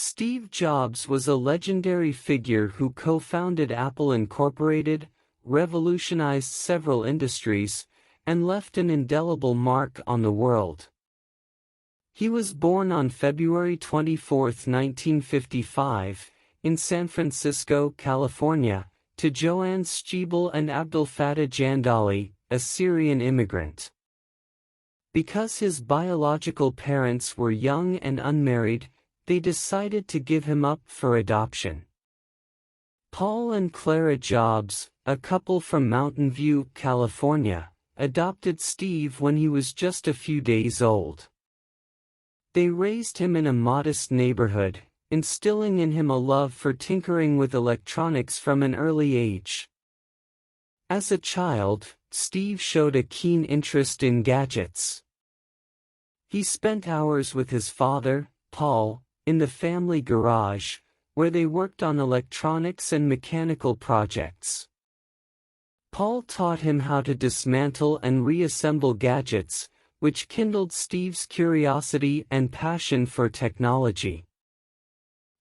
Steve Jobs was a legendary figure who co-founded Apple Incorporated, revolutionized several industries, and left an indelible mark on the world. He was born on February 24, 1955, in San Francisco, California, to Joanne Schiebel and Abdel Fattah Jandali, a Syrian immigrant. Because his biological parents were young and unmarried, they decided to give him up for adoption. Paul and Clara Jobs, a couple from Mountain View, California, adopted Steve when he was just a few days old. They raised him in a modest neighborhood, instilling in him a love for tinkering with electronics from an early age. As a child, Steve showed a keen interest in gadgets. He spent hours with his father, Paul, in the family garage, where they worked on electronics and mechanical projects. Paul taught him how to dismantle and reassemble gadgets, which kindled Steve's curiosity and passion for technology.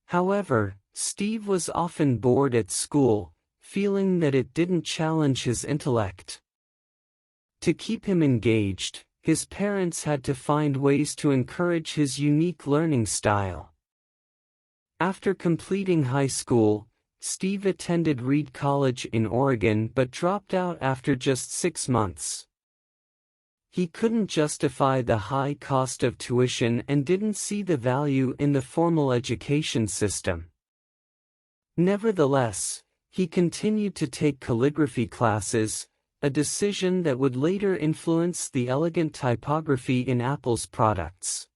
However, Steve was often bored at school, feeling that it didn't challenge his intellect. To keep him engaged, his parents had to find ways to encourage his unique learning style. After completing high school, Steve attended Reed College in Oregon but dropped out after just 6 months. He couldn't justify the high cost of tuition and didn't see the value in the formal education system. Nevertheless, he continued to take calligraphy classes, a decision that would later influence the elegant typography in Apple's products.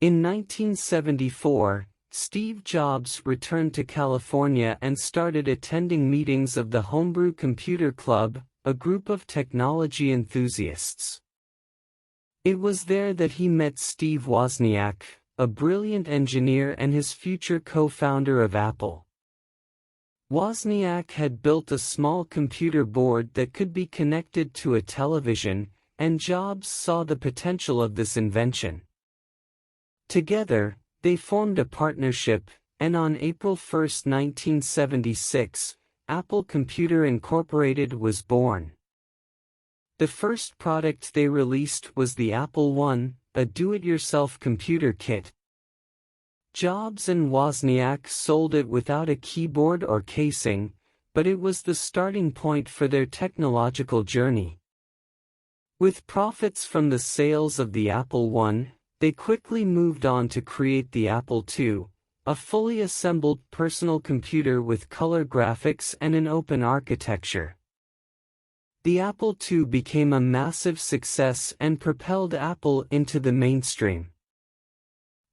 In 1974, Steve Jobs returned to California and started attending meetings of the Homebrew Computer Club, a group of technology enthusiasts. It was there that he met Steve Wozniak, a brilliant engineer and his future co-founder of Apple. Wozniak had built a small computer board that could be connected to a television, and Jobs saw the potential of this invention. Together, they formed a partnership, and on April 1, 1976, Apple Computer Incorporated was born. The first product they released was the Apple I, a do-it-yourself computer kit. Jobs and Wozniak sold it without a keyboard or casing, but it was the starting point for their technological journey. With profits from the sales of the Apple I, they quickly moved on to create the Apple II, a fully assembled personal computer with color graphics and an open architecture. The Apple II became a massive success and propelled Apple into the mainstream.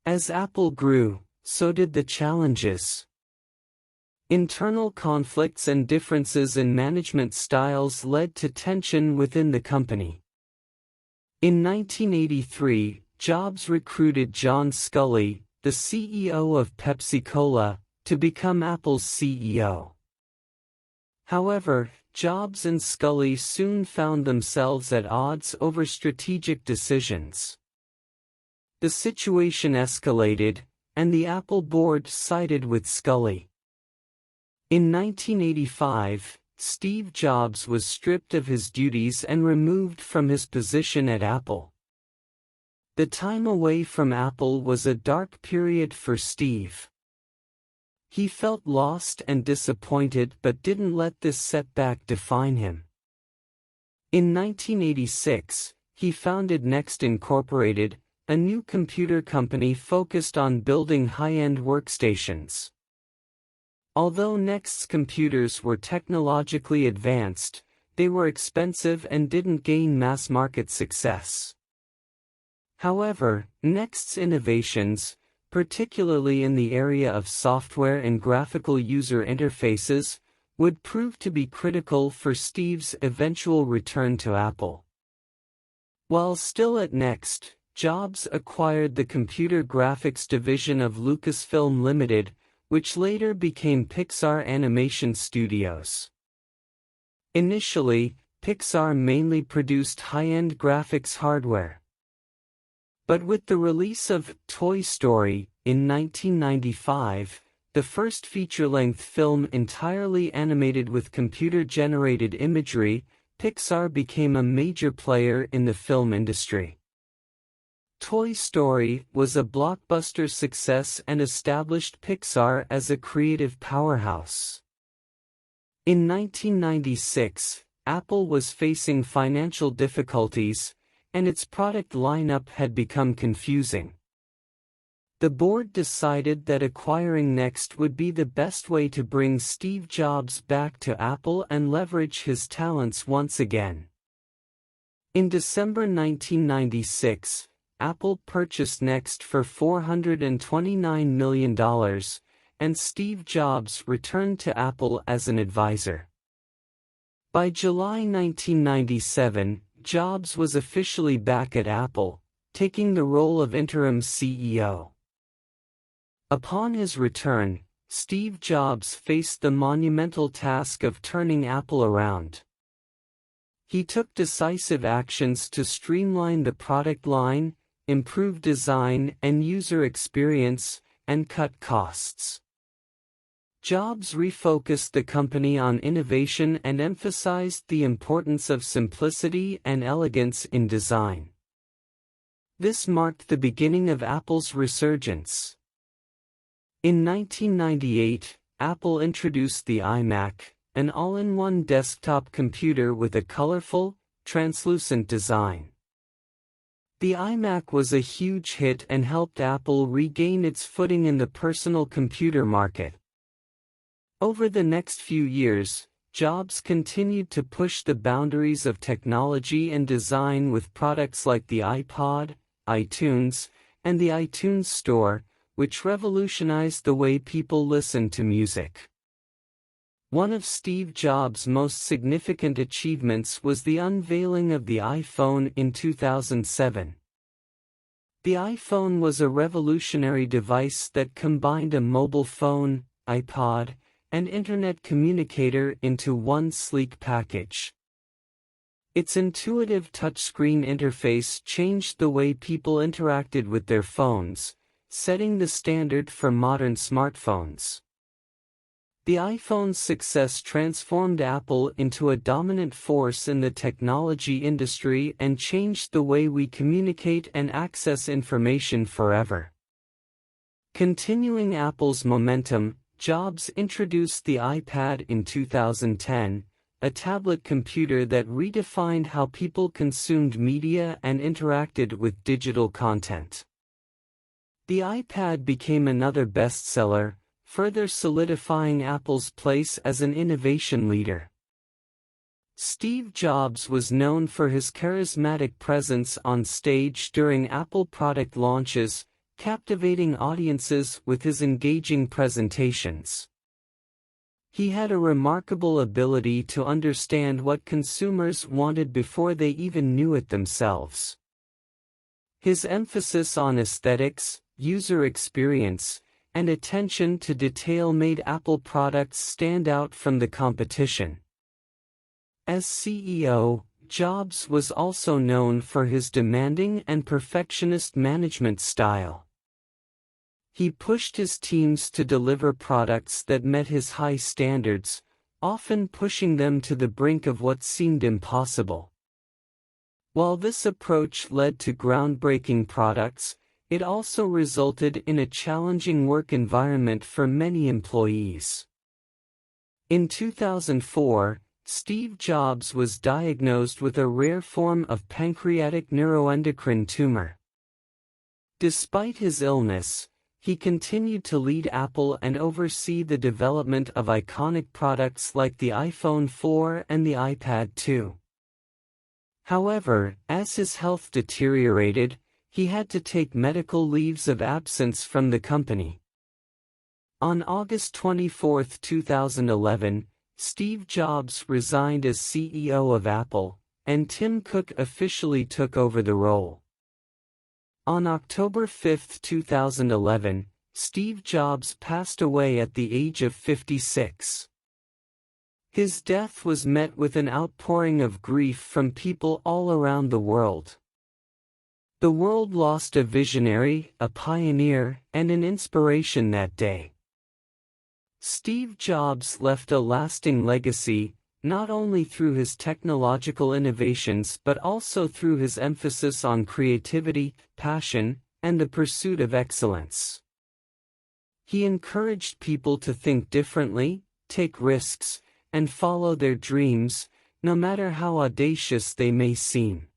As Apple grew, so did the challenges. Internal conflicts and differences in management styles led to tension within the company. In 1983, Jobs recruited John Sculley, the CEO of Pepsi-Cola, to become Apple's CEO. However, Jobs and Sculley soon found themselves at odds over strategic decisions. The situation escalated, and the Apple board sided with Sculley. In 1985, Steve Jobs was stripped of his duties and removed from his position at Apple. The time away from Apple was a dark period for Steve. He felt lost and disappointed but didn't let this setback define him. In 1986, he founded Next Incorporated, a new computer company focused on building high-end workstations. Although Next's computers were technologically advanced, they were expensive and didn't gain mass-market success. However, Next's innovations, particularly in the area of software and graphical user interfaces, would prove to be critical for Steve's eventual return to Apple. While still at Next, Jobs acquired the computer graphics division of Lucasfilm Limited, which later became Pixar Animation Studios. Initially, Pixar mainly produced high-end graphics hardware. But with the release of Toy Story, In 1995, the first feature-length film entirely animated with computer-generated imagery, Pixar became a major player in the film industry. Toy Story was a blockbuster success and established Pixar as a creative powerhouse. In 1996, Apple was facing financial difficulties, and its product lineup had become confusing. The board decided that acquiring Next would be the best way to bring Steve Jobs back to Apple and leverage his talents once again. In December 1996, Apple purchased Next for $429 million, and Steve Jobs returned to Apple as an advisor. By July 1997, Jobs was officially back at Apple, taking the role of interim CEO. Upon his return, Steve Jobs faced the monumental task of turning Apple around. He took decisive actions to streamline the product line, improve design and user experience, and cut costs. Jobs refocused the company on innovation and emphasized the importance of simplicity and elegance in design. This marked the beginning of Apple's resurgence. In 1998, Apple introduced the iMac, an all-in-one desktop computer with a colorful, translucent design. The iMac was a huge hit and helped Apple regain its footing in the personal computer market. Over the next few years, Jobs continued to push the boundaries of technology and design with products like the iPod, iTunes, and the iTunes Store, which revolutionized the way people listen to music. One of Steve Jobs' most significant achievements was the unveiling of the iPhone in 2007. The iPhone was a revolutionary device that combined a mobile phone, iPod, and internet communicator into one sleek package. Its intuitive touchscreen interface changed the way people interacted with their phones, setting the standard for modern smartphones. The iPhone's success transformed Apple into a dominant force in the technology industry and changed the way we communicate and access information forever. Continuing Apple's momentum, Jobs introduced the iPad in 2010, a tablet computer that redefined how people consumed media and interacted with digital content. The iPad became another bestseller, further solidifying Apple's place as an innovation leader. Steve Jobs was known for his charismatic presence on stage during Apple product launches, captivating audiences with his engaging presentations. He had a remarkable ability to understand what consumers wanted before they even knew it themselves. His emphasis on aesthetics, user experience, and attention to detail made Apple products stand out from the competition. As CEO, Jobs was also known for his demanding and perfectionist management style. He pushed his teams to deliver products that met his high standards, often pushing them to the brink of what seemed impossible. While this approach led to groundbreaking products, it also resulted in a challenging work environment for many employees. In 2004, Steve Jobs was diagnosed with a rare form of pancreatic neuroendocrine tumor. Despite his illness, he continued to lead Apple and oversee the development of iconic products like the iPhone 4 and the iPad 2. However, as his health deteriorated, he had to take medical leaves of absence from the company. On August 24, 2011, Steve Jobs resigned as CEO of Apple, and Tim Cook officially took over the role. On October 5, 2011, Steve Jobs passed away at the age of 56. His death was met with an outpouring of grief from people all around the world. The world lost a visionary, a pioneer, and an inspiration that day. Steve Jobs left a lasting legacy, not only through his technological innovations but also through his emphasis on creativity, passion, and the pursuit of excellence. He encouraged people to think differently, take risks, and follow their dreams, no matter how audacious they may seem.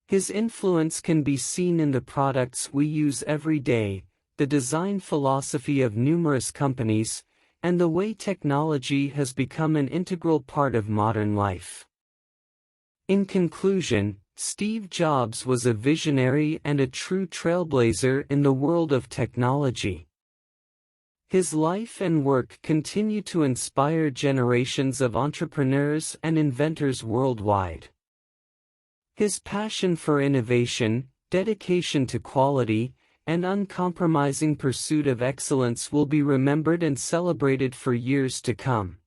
His influence can be seen in the products we use every day, the design philosophy of numerous companies, and the way technology has become an integral part of modern life. In conclusion, Steve Jobs was a visionary and a true trailblazer in the world of technology. His life and work continue to inspire generations of entrepreneurs and inventors worldwide. His passion for innovation, dedication to quality, and uncompromising pursuit of excellence will be remembered and celebrated for years to come.